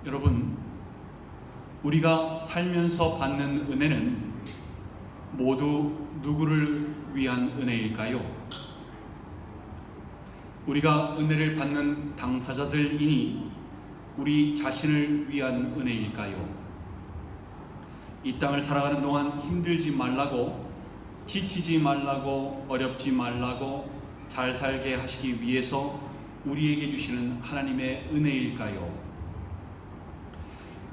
여러분, 우리가 살면서 받는 은혜는 모두 누구를 위한 은혜일까요? 우리가 은혜를 받는 당사자들이니 우리 자신을 위한 은혜일까요? 이 땅을 살아가는 동안 힘들지 말라고, 지치지 말라고, 어렵지 말라고 잘 살게 하시기 위해서 우리에게 주시는 하나님의 은혜일까요?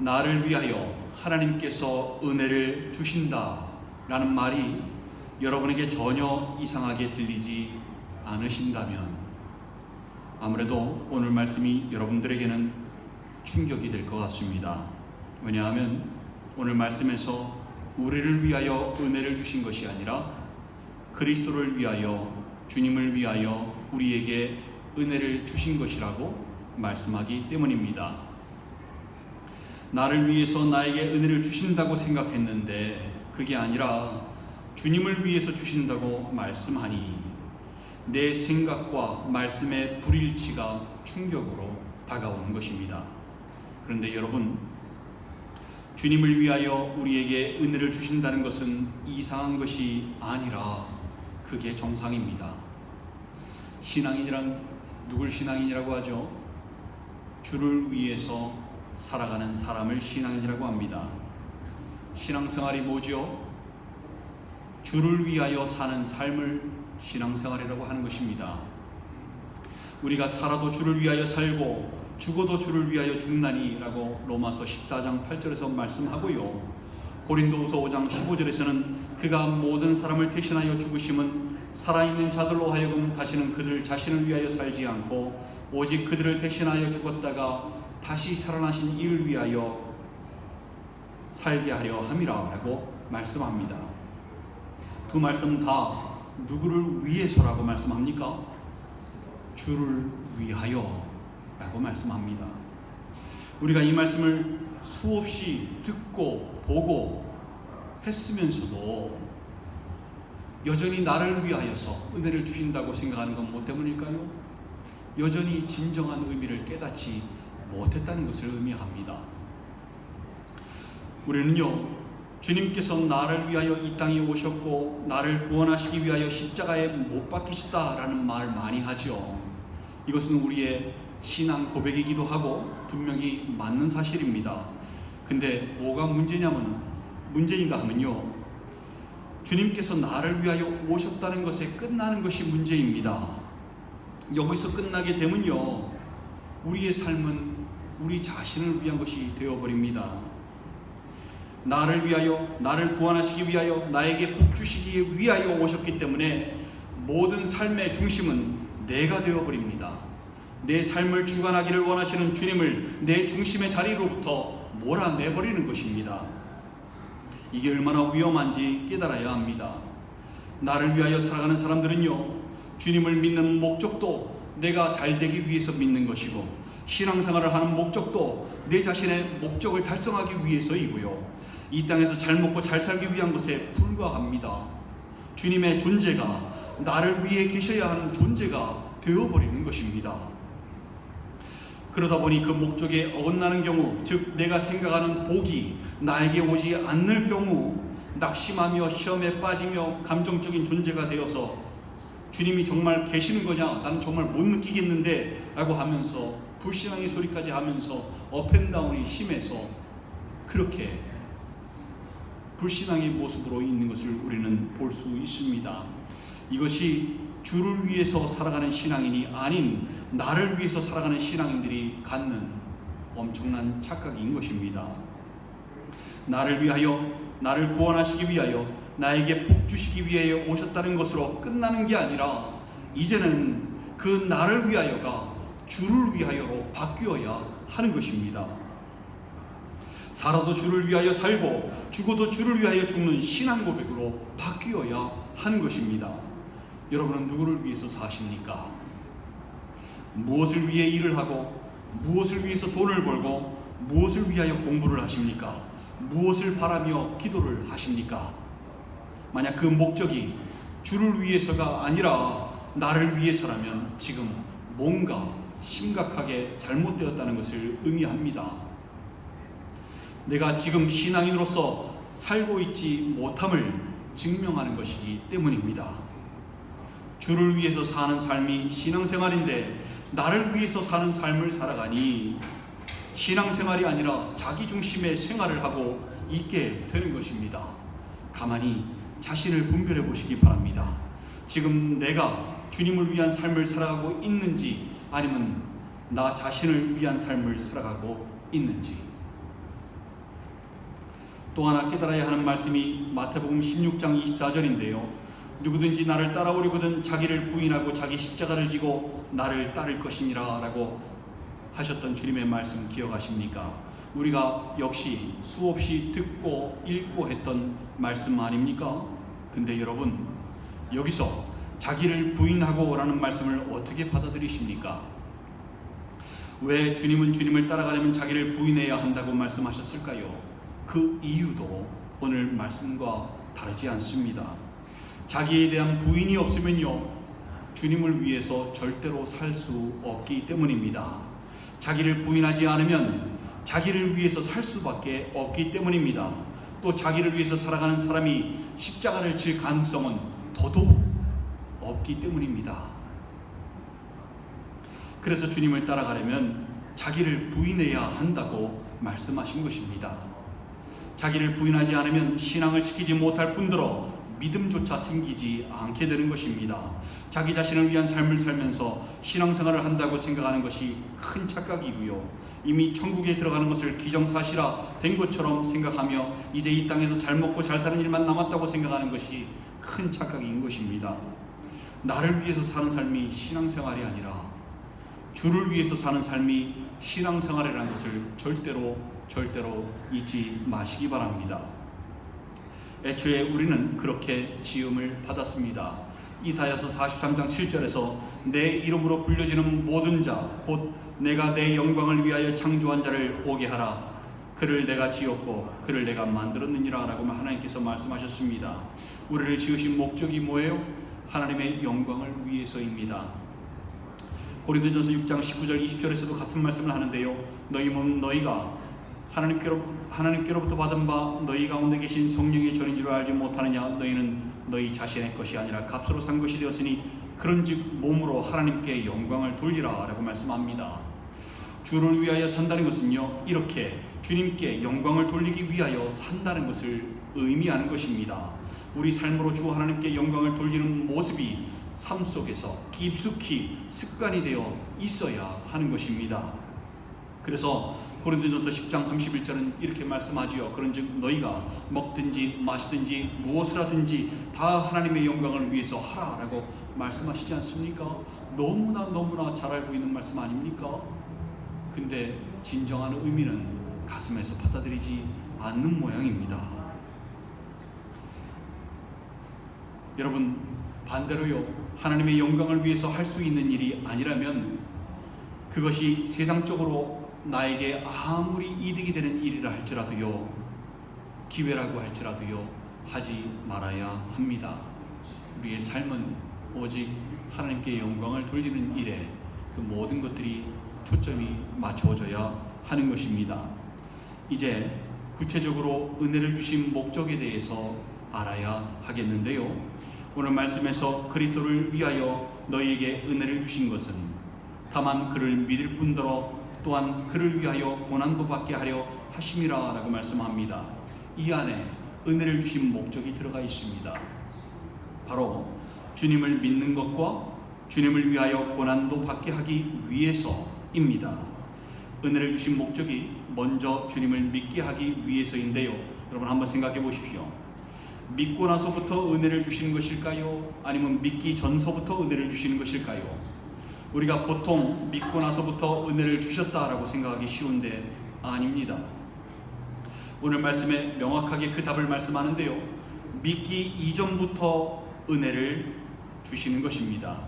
나를 위하여 하나님께서 은혜를 주신다 라는 말이 여러분에게 전혀 이상하게 들리지 않으신다면 아무래도 오늘 말씀이 여러분들에게는 충격이 될 것 같습니다. 왜냐하면 오늘 말씀에서 우리를 위하여 은혜를 주신 것이 아니라 그리스도를 위하여, 주님을 위하여 우리에게 은혜를 주신 것이라고 말씀하기 때문입니다. 나를 위해서 나에게 은혜를 주신다고 생각했는데 그게 아니라 주님을 위해서 주신다고 말씀하니 내 생각과 말씀의 불일치가 충격으로 다가오는 것입니다. 그런데 여러분, 주님을 위하여 우리에게 은혜를 주신다는 것은 이상한 것이 아니라 그게 정상입니다. 신앙인이란 누굴 신앙인이라고 하죠? 주를 위해서 살아가는 사람을 신앙인이라고 합니다. 신앙생활이 뭐죠? 주를 위하여 사는 삶을 신앙생활이라고 하는 것입니다. 우리가 살아도 주를 위하여 살고 죽어도 주를 위하여 죽나니 라고 로마서 14장 8절에서 말씀하고요, 고린도후서 5장 15절에서는 그가 모든 사람을 대신하여 죽으심은 살아있는 자들로 하여금 다시는 그들 자신을 위하여 살지 않고 오직 그들을 대신하여 죽었다가 다시 살아나신 이를 위하여 살게 하려 함이라 라고 말씀합니다. 두 말씀 다 누구를 위해서라고 말씀합니까? 주를 위하여 라고 말씀합니다. 우리가 이 말씀을 수없이 듣고 보고 했으면서도 여전히 나를 위하여서 은혜를 주신다고 생각하는 건 뭐 때문일까요? 여전히 진정한 의미를 깨닫지 못했다는 것을 의미합니다. 우리는요, 주님께서 나를 위하여 이 땅에 오셨고 나를 구원하시기 위하여 십자가에 못 박히셨다라는 말을 많이 하죠. 이것은 우리의 신앙 고백이기도 하고 분명히 맞는 사실입니다. 근데 뭐가 문제인가 하면요, 주님께서 나를 위하여 오셨다는 것에 끝나는 것이 문제입니다. 여기서 끝나게 되면요, 우리의 삶은 우리 자신을 위한 것이 되어버립니다. 나를 위하여, 나를 구원하시기 위하여, 나에게 복 주시기 위하여 오셨기 때문에 모든 삶의 중심은 내가 되어버립니다. 내 삶을 주관하기를 원하시는 주님을 내 중심의 자리로부터 몰아내버리는 것입니다. 이게 얼마나 위험한지 깨달아야 합니다. 나를 위하여 살아가는 사람들은요, 주님을 믿는 목적도 내가 잘되기 위해서 믿는 것이고 신앙생활을 하는 목적도 내 자신의 목적을 달성하기 위해서이고요, 이 땅에서 잘 먹고 잘 살기 위한 것에 불과합니다. 주님의 존재가 나를 위해 계셔야 하는 존재가 되어버리는 것입니다. 그러다 보니 그 목적에 어긋나는 경우, 즉 내가 생각하는 복이 나에게 오지 않는 경우 낙심하며 시험에 빠지며 감정적인 존재가 되어서 주님이 정말 계시는 거냐, 나는 정말 못 느끼겠는데 라고 하면서 불신앙의 소리까지 하면서 업앤다운이 심해서 그렇게 불신앙의 모습으로 있는 것을 우리는 볼 수 있습니다. 이것이 주를 위해서 살아가는 신앙인이 아닌 나를 위해서 살아가는 신앙인들이 갖는 엄청난 착각인 것입니다. 나를 위하여, 나를 구원하시기 위하여, 나에게 복 주시기 위하여 오셨다는 것으로 끝나는 게 아니라 이제는 그 나를 위하여가 주를 위하여로 바뀌어야 하는 것입니다. 살아도 주를 위하여 살고 죽어도 주를 위하여 죽는 신앙 고백으로 바뀌어야 하는 것입니다. 여러분은 누구를 위해서 사십니까? 무엇을 위해 일을 하고 무엇을 위해서 돈을 벌고 무엇을 위하여 공부를 하십니까? 무엇을 바라며 기도를 하십니까? 만약 그 목적이 주를 위해서가 아니라 나를 위해서라면 지금 뭔가 심각하게 잘못되었다는 것을 의미합니다. 내가 지금 신앙인으로서 살고 있지 못함을 증명하는 것이기 때문입니다. 주를 위해서 사는 삶이 신앙생활인데 나를 위해서 사는 삶을 살아가니 신앙생활이 아니라 자기 중심의 생활을 하고 있게 되는 것입니다. 가만히 자신을 분별해 보시기 바랍니다. 지금 내가 주님을 위한 삶을 살아가고 있는지 아니면 나 자신을 위한 삶을 살아가고 있는지. 또 하나 깨달아야 하는 말씀이 마태복음 16장 24절인데요. 누구든지 나를 따라오려거든 자기를 부인하고 자기 십자가를 지고 나를 따를 것이니라 라고 하셨던 주님의 말씀 기억하십니까? 우리가 역시 수없이 듣고 읽고 했던 말씀 아닙니까? 근데 여러분, 여기서 자기를 부인하고 라는 말씀을 어떻게 받아들이십니까? 왜 주님은 주님을 따라가려면 자기를 부인해야 한다고 말씀하셨을까요? 그 이유도 오늘 말씀과 다르지 않습니다. 자기에 대한 부인이 없으면요, 주님을 위해서 절대로 살 수 없기 때문입니다. 자기를 부인하지 않으면 자기를 위해서 살 수밖에 없기 때문입니다. 또 자기를 위해서 살아가는 사람이 십자가를 질 가능성은 더더욱 없기 때문입니다. 그래서 주님을 따라가려면 자기를 부인해야 한다고 말씀하신 것입니다. 자기를 부인하지 않으면 신앙을 지키지 못할 뿐더러 믿음조차 생기지 않게 되는 것입니다. 자기 자신을 위한 삶을 살면서 신앙생활을 한다고 생각하는 것이 큰 착각이고요. 이미 천국에 들어가는 것을 기정사실화 된 것처럼 생각하며 이제 이 땅에서 잘 먹고 잘 사는 일만 남았다고 생각하는 것이 큰 착각인 것입니다. 나를 위해서 사는 삶이 신앙생활이 아니라 주를 위해서 사는 삶이 신앙생활이라는 것을 절대로 잊지 마시기 바랍니다. 애초에 우리는 그렇게 지음을 받았습니다. 이사야서 43장 7절에서 내 이름으로 불려지는 모든 자 곧 내가 내 영광을 위하여 창조한 자를 오게 하라. 그를 내가 지었고 그를 내가 만들었느니라 라고 하나님께서 말씀하셨습니다. 우리를 지으신 목적이 뭐예요? 하나님의 영광을 위해서입니다. 고린도전서 6장 19절 20절에서도 같은 말씀을 하는데요. 너희 몸 너희가 하나님께로부터 받은 바 너희 가운데 계신 성령의 전인 줄 알지 못하느냐? 너희는 너희 자신의 것이 아니라 값으로 산 것이 되었으니 그런즉 몸으로 하나님께 영광을 돌리라 라고 말씀합니다. 주를 위하여 산다는 것은요, 이렇게 주님께 영광을 돌리기 위하여 산다는 것을 의미하는 것입니다. 우리 삶으로 주 하나님께 영광을 돌리는 모습이 삶 속에서 깊숙이 습관이 되어 있어야 하는 것입니다. 그래서 고린도전서 10장 31절은 이렇게 말씀하지요. 그런즉 너희가 먹든지 마시든지 무엇을 하든지 다 하나님의 영광을 위해서 하라라고 말씀하시지 않습니까? 너무나 잘 알고 있는 말씀 아닙니까? 근데 진정한 의미는 가슴에서 받아들이지 않는 모양입니다. 여러분, 반대로요, 하나님의 영광을 위해서 할 수 있는 일이 아니라면 그것이 세상적으로 나에게 아무리 이득이 되는 일이라 할지라도요, 기회라고 할지라도요, 하지 말아야 합니다. 우리의 삶은 오직 하나님께 영광을 돌리는 일에 그 모든 것들이 초점이 맞춰져야 하는 것입니다. 이제 구체적으로 은혜를 주신 목적에 대해서 알아야 하겠는데요. 오늘 말씀에서 그리스도를 위하여 너희에게 은혜를 주신 것은 다만 그를 믿을 뿐더러 또한 그를 위하여 고난도 받게 하려 하심이라 라고 말씀합니다. 이 안에 은혜를 주신 목적이 들어가 있습니다. 바로 주님을 믿는 것과 주님을 위하여 고난도 받게 하기 위해서입니다. 은혜를 주신 목적이 먼저 주님을 믿게 하기 위해서인데요. 여러분 한번 생각해 보십시오. 믿고 나서부터 은혜를 주시는 것일까요? 아니면 믿기 전서부터 은혜를 주시는 것일까요? 우리가 보통 믿고 나서부터 은혜를 주셨다라고 생각하기 쉬운데 아닙니다. 오늘 말씀에 명확하게 그 답을 말씀하는데요. 믿기 이전부터 은혜를 주시는 것입니다.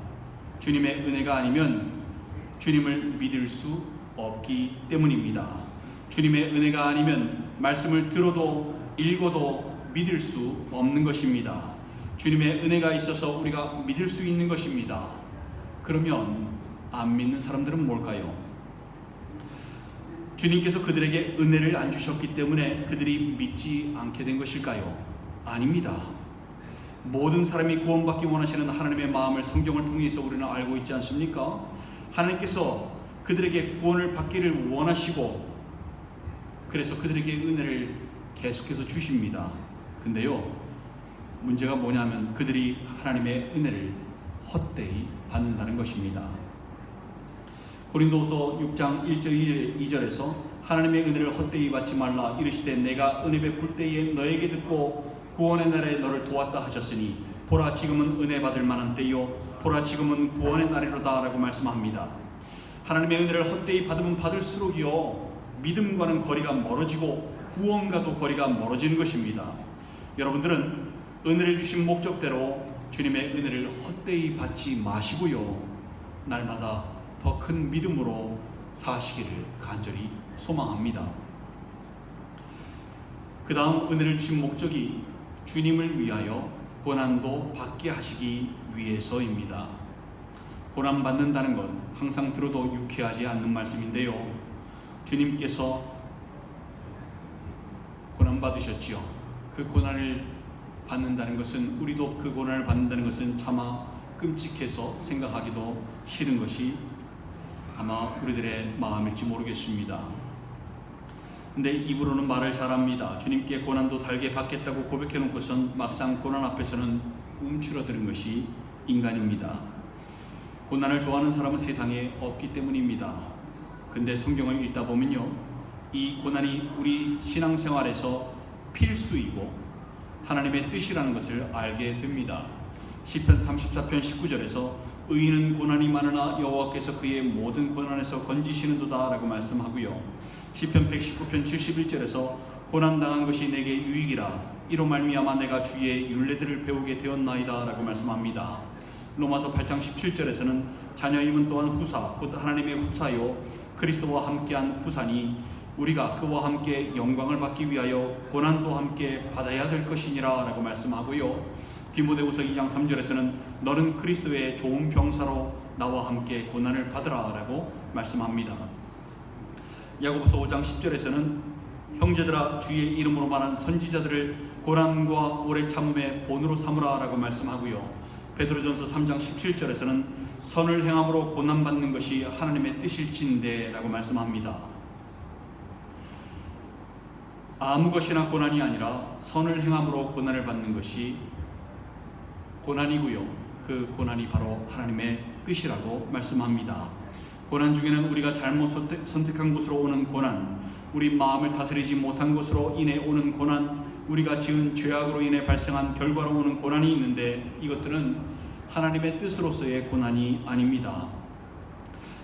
주님의 은혜가 아니면 주님을 믿을 수 없기 때문입니다. 주님의 은혜가 아니면 말씀을 들어도 읽어도 믿을 수 없는 것입니다. 주님의 은혜가 있어서 우리가 믿을 수 있는 것입니다. 그러면 안 믿는 사람들은 뭘까요? 주님께서 그들에게 은혜를 안 주셨기 때문에 그들이 믿지 않게 된 것일까요? 아닙니다. 모든 사람이 구원받기 원하시는 하나님의 마음을 성경을 통해서 우리는 알고 있지 않습니까? 하나님께서 그들에게 구원을 받기를 원하시고 그래서 그들에게 은혜를 계속해서 주십니다. 근데요, 문제가 뭐냐면 그들이 하나님의 은혜를 헛되이 받는다는 것입니다. 고린도후서 6장 1절 2절에서 하나님의 은혜를 헛되이 받지 말라 이르시되 내가 은혜 베풀 때에 너에게 듣고 구원의 날에 너를 도왔다 하셨으니 보라 지금은 은혜 받을 만한 때요 보라 지금은 구원의 날이로다 라고 말씀합니다. 하나님의 은혜를 헛되이 받으면 받을수록이요 믿음과는 거리가 멀어지고 구원과도 거리가 멀어지는 것입니다. 여러분들은 은혜를 주신 목적대로 주님의 은혜를 헛되이 받지 마시고요 날마다 더 큰 믿음으로 사시기를 간절히 소망합니다. 그 다음 은혜를 주신 목적이 주님을 위하여 고난도 받게 하시기 위해서입니다. 고난 받는다는 것 항상 들어도 유쾌하지 않는 말씀인데요, 주님께서 고난 받으셨지요. 그 고난을 받는다는 것은 우리도 그 고난을 받는다는 것은 차마 끔찍해서 생각하기도 싫은 것이 아마 우리들의 마음일지 모르겠습니다. 근데 입으로는 말을 잘합니다. 주님께 고난도 달게 받겠다고 고백해 놓고선 막상 고난 앞에서는 움츠러드는 것이 인간입니다. 고난을 좋아하는 사람은 세상에 없기 때문입니다. 근데 성경을 읽다 보면요, 이 고난이 우리 신앙생활에서 필수이고 하나님의 뜻이라는 것을 알게 됩니다. 시편 34편 19절에서 의인은 고난이 많으나 여호와께서 그의 모든 고난에서 건지시는도다 라고 말씀하고요, 시편 119편 71절에서 고난당한 것이 내게 유익이라 이로 말미암아 내가 주의 율례들을 배우게 되었나이다 라고 말씀합니다. 로마서 8장 17절에서는 자녀임은 또한 후사 곧 하나님의 후사요 그리스도와 함께한 후사니 우리가 그와 함께 영광을 받기 위하여 고난도 함께 받아야 될 것이니라 라고 말씀하고요, 디모데후서 2장 3절에서는 너는 그리스도의 좋은 병사로 나와 함께 고난을 받으라 라고 말씀합니다. 야고보서 5장 10절에서는 형제들아 주의 이름으로 말한 선지자들을 고난과 오래 참음의 본으로 삼으라 라고 말씀하고요, 베드로전서 3장 17절에서는 선을 행함으로 고난받는 것이 하나님의 뜻일진데 라고 말씀합니다. 아무 것이나 고난이 아니라 선을 행함으로 고난을 받는 것이 고난이고요, 그 고난이 바로 하나님의 뜻이라고 말씀합니다. 고난 중에는 우리가 잘못 선택한 곳으로 오는 고난, 우리 마음을 다스리지 못한 것으로 인해 오는 고난, 우리가 지은 죄악으로 인해 발생한 결과로 오는 고난이 있는데 이것들은 하나님의 뜻으로서의 고난이 아닙니다.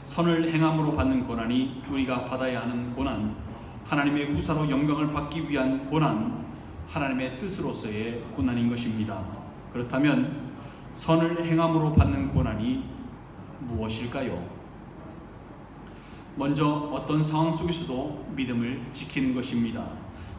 선을 행함으로 받는 고난이 우리가 받아야 하는 고난, 하나님의 후사로 영광을 받기 위한 고난, 하나님의 뜻으로서의 고난인 것입니다. 그렇다면 선을 행함으로 받는 고난이 무엇일까요? 먼저 어떤 상황 속에서도 믿음을 지키는 것입니다.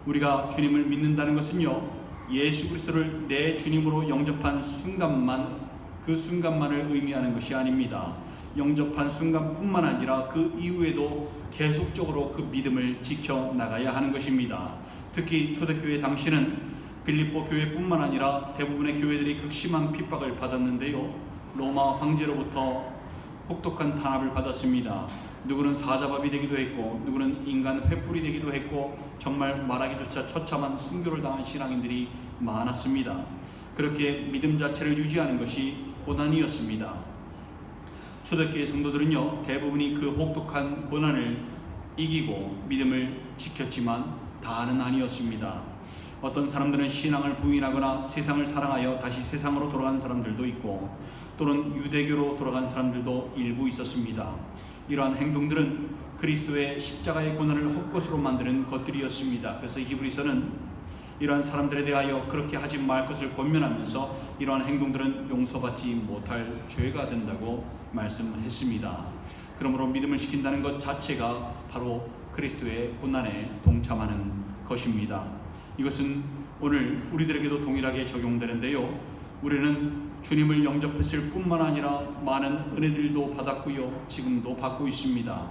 우리가 주님을 믿는다는 것은요, 예수 그리스도를 내 주님으로 영접한 순간만, 그 순간만을 의미하는 것이 아닙니다. 영접한 순간뿐만 아니라 그 이후에도 계속적으로 그 믿음을 지켜나가야 하는 것입니다. 특히 초대교회 당시는 빌립보 교회뿐만 아니라 대부분의 교회들이 극심한 핍박을 받았는데요, 로마 황제로부터 혹독한 탄압을 받았습니다. 누구는 사자밥이 되기도 했고 누구는 인간 횃불이 되기도 했고 정말 말하기조차 처참한 순교를 당한 신앙인들이 많았습니다. 그렇게 믿음 자체를 유지하는 것이 고난이었습니다. 초대교회 성도들은요, 대부분이 그 혹독한 고난을 이기고 믿음을 지켰지만 다는 아니었습니다. 어떤 사람들은 신앙을 부인하거나 세상을 사랑하여 다시 세상으로 돌아간 사람들도 있고 또는 유대교로 돌아간 사람들도 일부 있었습니다. 이러한 행동들은 그리스도의 십자가의 고난을 헛것으로 만드는 것들이었습니다. 그래서 히브리서는 이러한 사람들에 대하여 그렇게 하지 말 것을 권면하면서 이러한 행동들은 용서받지 못할 죄가 된다고 말씀했습니다. 그러므로 믿음을 지킨다는 것 자체가 바로 그리스도의 고난에 동참하는 것입니다. 이것은 오늘 우리들에게도 동일하게 적용되는데요, 우리는 주님을 영접했을 뿐만 아니라 많은 은혜들도 받았고요, 지금도 받고 있습니다.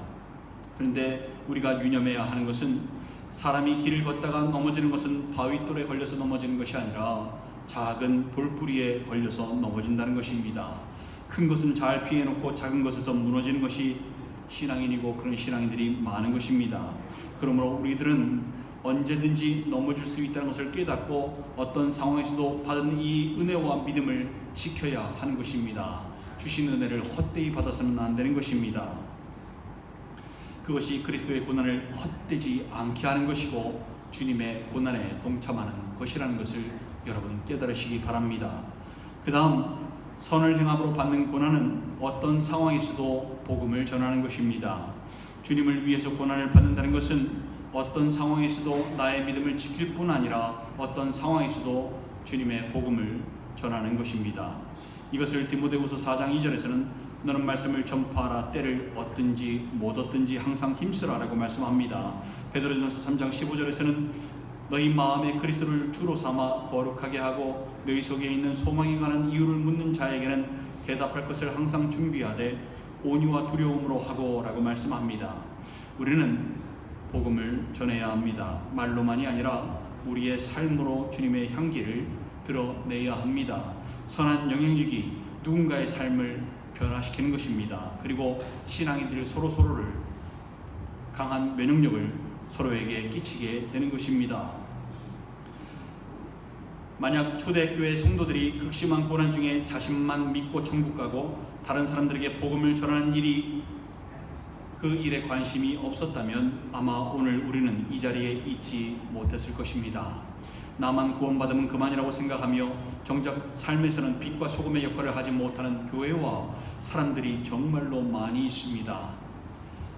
그런데 우리가 유념해야 하는 것은 사람이 길을 걷다가 넘어지는 것은 바위돌에 걸려서 넘어지는 것이 아니라 작은 돌뿌리에 걸려서 넘어진다는 것입니다. 큰 것은 잘 피해놓고 작은 것에서 무너지는 것이 신앙인이고 그런 신앙인들이 많은 것입니다. 그러므로 우리들은 언제든지 넘어질 수 있다는 것을 깨닫고 어떤 상황에서도 받은 이 은혜와 믿음을 지켜야 하는 것입니다. 주신 은혜를 헛되이 받아서는 안 되는 것입니다. 그것이 그리스도의 고난을 헛되지 않게 하는 것이고 주님의 고난에 동참하는 것이라는 것을 여러분 깨달으시기 바랍니다. 그 다음 선을 행함으로 받는 고난은 어떤 상황에서도 복음을 전하는 것입니다. 주님을 위해서 고난을 받는다는 것은 어떤 상황에서도 나의 믿음을 지킬 뿐 아니라 어떤 상황에서도 주님의 복음을 전하는 것입니다. 이것을 디모데후서 4장 2절에서는 너는 말씀을 전파하라, 때를 얻든지 못 얻든지 항상 힘쓰라라고 말씀합니다. 베드로전서 3장 15절에서는 너희 마음에 그리스도를 주로 삼아 거룩하게 하고 너희 속에 있는 소망에 관한 이유를 묻는 자에게는 대답할 것을 항상 준비하되 온유와 두려움으로 하고 라고 말씀합니다. 우리는 복음을 전해야 합니다. 말로만이 아니라 우리의 삶으로 주님의 향기를 드러내야 합니다. 선한 영향력이 누군가의 삶을 변화시키는 것입니다. 그리고 신앙인들 서로를 강한 면역력을 서로에게 끼치게 되는 것입니다. 만약 초대교회 성도들이 극심한 고난 중에 자신만 믿고 천국 가고 다른 사람들에게 복음을 전하는 일이 그 일에 관심이 없었다면 아마 오늘 우리는 이 자리에 있지 못했을 것입니다. 나만 구원받으면 그만이라고 생각하며 정작 삶에서는 빛과 소금의 역할을 하지 못하는 교회와 사람들이 정말로 많이 있습니다.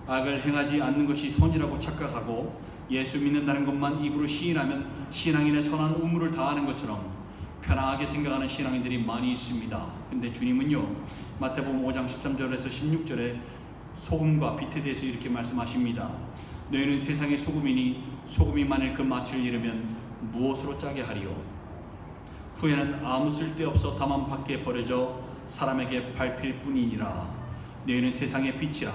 악을 행하지 않는 것이 선이라고 착각하고 예수 믿는다는 것만 입으로 시인하면 신앙인의 선한 의무를 다하는 것처럼 편하게 생각하는 신앙인들이 많이 있습니다. 근데 주님은요, 마태복음 5장 13절에서 16절에 소금과 빛에 대해서 이렇게 말씀하십니다. 너희는 세상의 소금이니 소금이 만일 그 맛을 잃으면 무엇으로 짜게 하리요? 후에는 아무 쓸데없어 다만 밖에 버려져 사람에게 밟힐 뿐이니라. 너희는 세상의 빛이라.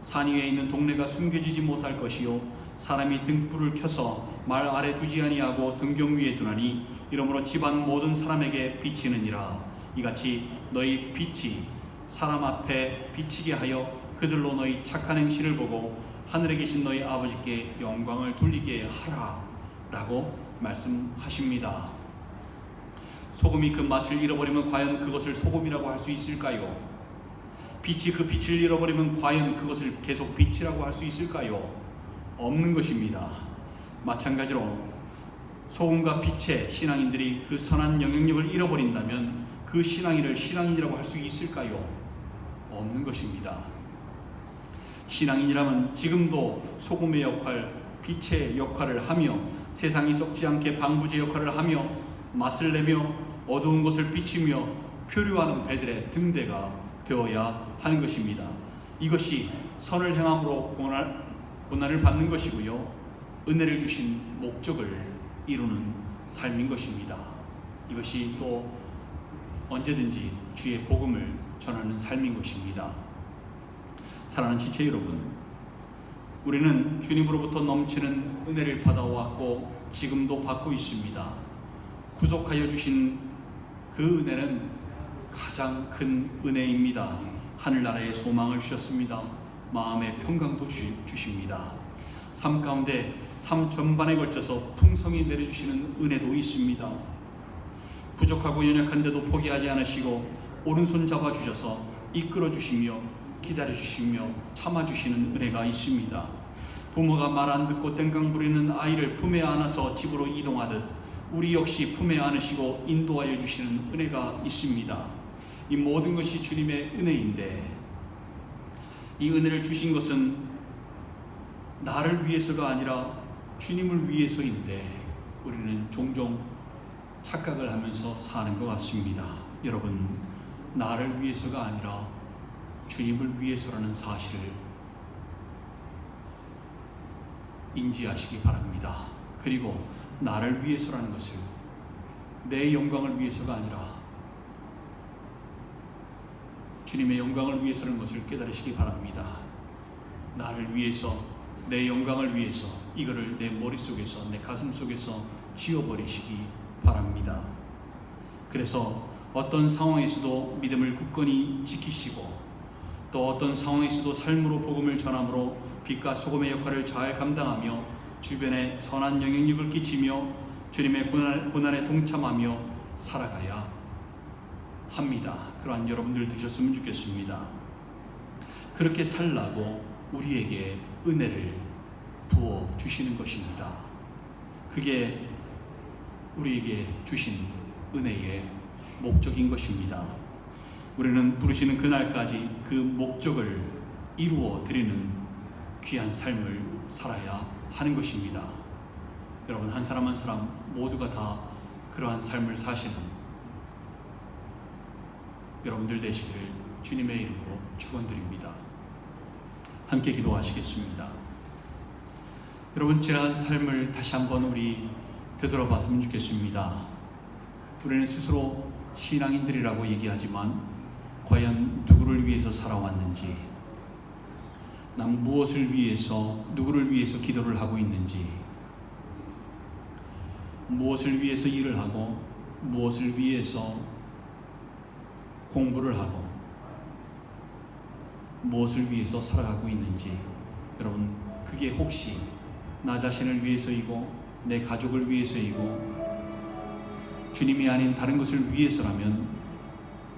산 위에 있는 동네가 숨겨지지 못할 것이요 사람이 등불을 켜서 말 아래 두지 아니하고 등경 위에 두나니 이러므로 집안 모든 사람에게 비치느니라. 이같이 너희 빛이 사람 앞에 비치게 하여 그들로 너희 착한 행실을 보고 하늘에 계신 너희 아버지께 영광을 돌리게 하라 라고 말씀하십니다. 소금이 그 맛을 잃어버리면 과연 그것을 소금이라고 할 수 있을까요? 빛이 그 빛을 잃어버리면 과연 그것을 계속 빛이라고 할 수 있을까요? 없는 것입니다. 마찬가지로 소금과 빛의 신앙인들이 그 선한 영향력을 잃어버린다면 그 신앙인을 신앙인이라고 할 수 있을까요? 없는 것입니다. 신앙인이라면 지금도 소금의 역할, 빛의 역할을 하며 세상이 썩지 않게 방부제 역할을 하며 맛을 내며 어두운 것을 비추며 표류하는 배들의 등대가 되어야 하는 것입니다. 이것이 선을 행함으로 고난을 받는 것이고요, 은혜를 주신 목적을 이루는 삶인 것입니다. 이것이 또 언제든지 주의 복음을 전하는 삶인 것입니다. 사랑하는 지체 여러분, 우리는 주님으로부터 넘치는 은혜를 받아왔고 지금도 받고 있습니다. 구속하여 주신 그 은혜는 가장 큰 은혜입니다. 하늘나라의 소망을 주셨습니다. 마음의 평강도 주십니다. 삶 가운데 삶 전반에 걸쳐서 풍성히 내려주시는 은혜도 있습니다. 부족하고 연약한데도 포기하지 않으시고 오른손 잡아주셔서 이끌어주시며 기다려주시며 참아주시는 은혜가 있습니다. 부모가 말 안 듣고 땡깡 부리는 아이를 품에 안아서 집으로 이동하듯 우리 역시 품에 안으시고 인도하여 주시는 은혜가 있습니다. 이 모든 것이 주님의 은혜인데 이 은혜를 주신 것은 나를 위해서가 아니라 주님을 위해서인데 우리는 종종 착각을 하면서 사는 것 같습니다. 여러분, 나를 위해서가 아니라 주님을 위해서라는 사실을 인지하시기 바랍니다. 그리고 나를 위해서라는 것을 내 영광을 위해서가 아니라 주님의 영광을 위해서라는 것을 깨달으시기 바랍니다. 나를 위해서 내 영광을 위해서 이거를 내 머릿속에서, 내 가슴 속에서 지워버리시기 바랍니다. 그래서 어떤 상황에서도 믿음을 굳건히 지키시고, 또 어떤 상황에서도 삶으로 복음을 전함으로 빛과 소금의 역할을 잘 감당하며 주변에 선한 영향력을 끼치며 주님의 고난에 동참하며 살아가야 합니다. 그러한 여러분들 되셨으면 좋겠습니다. 그렇게 살라고 우리에게 은혜를 부어 주시는 것입니다. 그게 우리에게 주신 은혜의 목적인 것입니다. 우리는 부르시는 그날까지 그 목적을 이루어 드리는 귀한 삶을 살아야 하는 것입니다. 여러분, 한 사람 한 사람 모두가 다 그러한 삶을 사시는 여러분들 되시기를 주님의 이름으로 축원드립니다. 함께 기도하시겠습니다. 여러분, 지난 삶을 다시 한번 우리 되돌아봤으면 좋겠습니다. 우리는 스스로 신앙인들이라고 얘기하지만 과연 누구를 위해서 살아왔는지, 난 무엇을 위해서, 누구를 위해서 기도를 하고 있는지, 무엇을 위해서 일을 하고, 무엇을 위해서 공부를 하고, 무엇을 위해서 살아가고 있는지, 여러분, 그게 혹시 나 자신을 위해서이고 내 가족을 위해서이고 주님이 아닌 다른 것을 위해서라면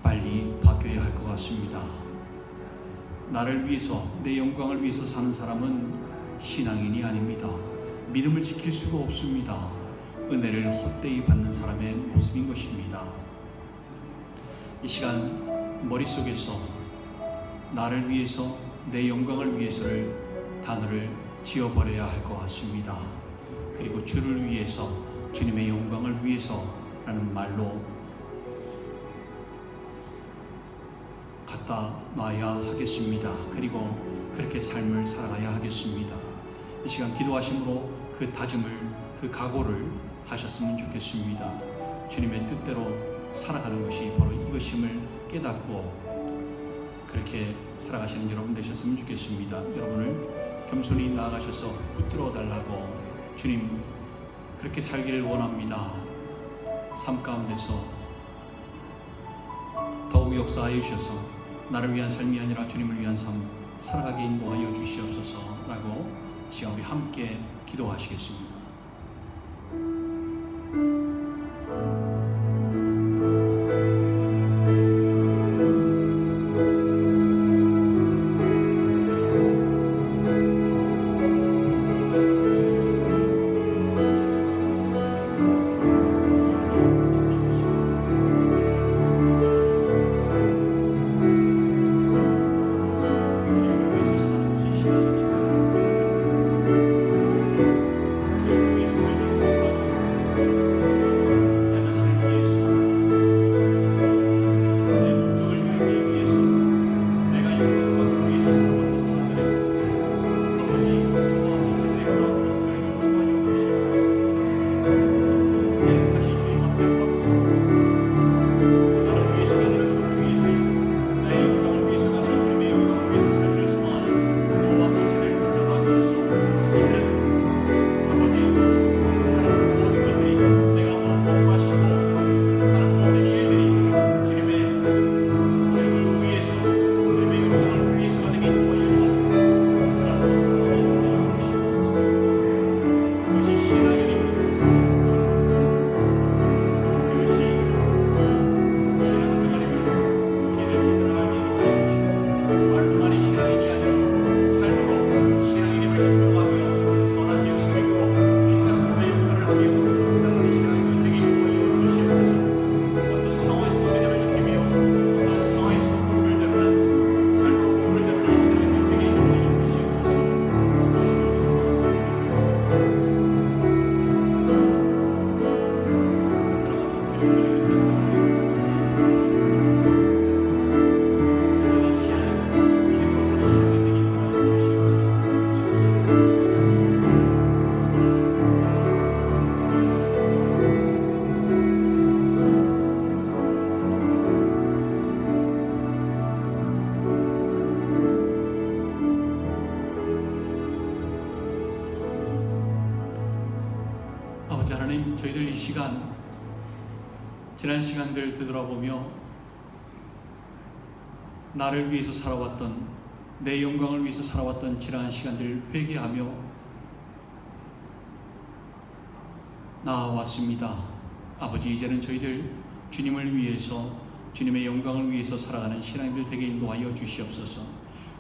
빨리 바뀌어야 할 것 같습니다. 나를 위해서, 내 영광을 위해서 사는 사람은 신앙인이 아닙니다. 믿음을 지킬 수가 없습니다. 은혜를 헛되이 받는 사람의 모습인 것입니다. 이 시간 머릿속에서 나를 위해서, 내 영광을 위해서를 단어를 지워버려야 할 것 같습니다. 그리고 주를 위해서, 주님의 영광을 위해서라는 말로 갖다 놔야 하겠습니다. 그리고 그렇게 삶을 살아가야 하겠습니다. 이 시간 기도하심으로 그 다짐을, 그 각오를 하셨으면 좋겠습니다. 주님의 뜻대로 살아가는 것이 바로 이것임을 깨닫고 그렇게 살아가시는 여러분 되셨으면 좋겠습니다. 여러분을 겸손히 나아가셔서 붙들어 달라고, 주님 그렇게 살기를 원합니다. 삶 가운데서 더욱 역사하여 주셔서 나를 위한 삶이 아니라 주님을 위한 삶 살아가게 인도하여 주시옵소서 라고 이 시간 우리 함께 기도하시겠습니다. 주님을 위해서 사는 것이 신앙입니다. 주님을 아버지 하나님, 저희들 이 시간, 지난 시간들 되돌아보며 나를 위해서 살아왔던, 내 영광을 위해서 살아왔던 지난 시간들 회개하며 나아왔습니다. 아버지, 이제는 저희들 주님을 위해서, 주님의 영광을 위해서 살아가는 신앙인들 되게 인도하여 주시옵소서.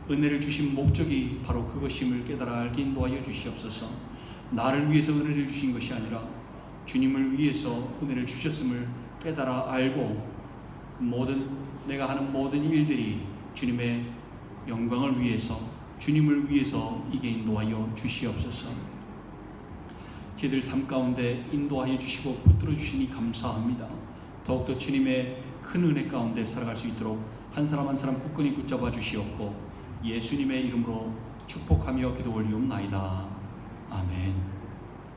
은혜를 주신 목적이 바로 그것임을 깨달아 알게 인도하여 주시옵소서. 나를 위해서 은혜를 주신 것이 아니라 주님을 위해서 은혜를 주셨음을 깨달아 알고, 그 모든 내가 하는 모든 일들이 주님의 영광을 위해서, 주님을 위해서 이게 인도하여 주시옵소서. 저희들 삶 가운데 인도하여 주시고 붙들어 주시니 감사합니다. 더욱더 주님의 큰 은혜 가운데 살아갈 수 있도록 한 사람 한 사람 굳건히 붙잡아 주시옵고, 예수님의 이름으로 축복하며 기도 올리옵나이다.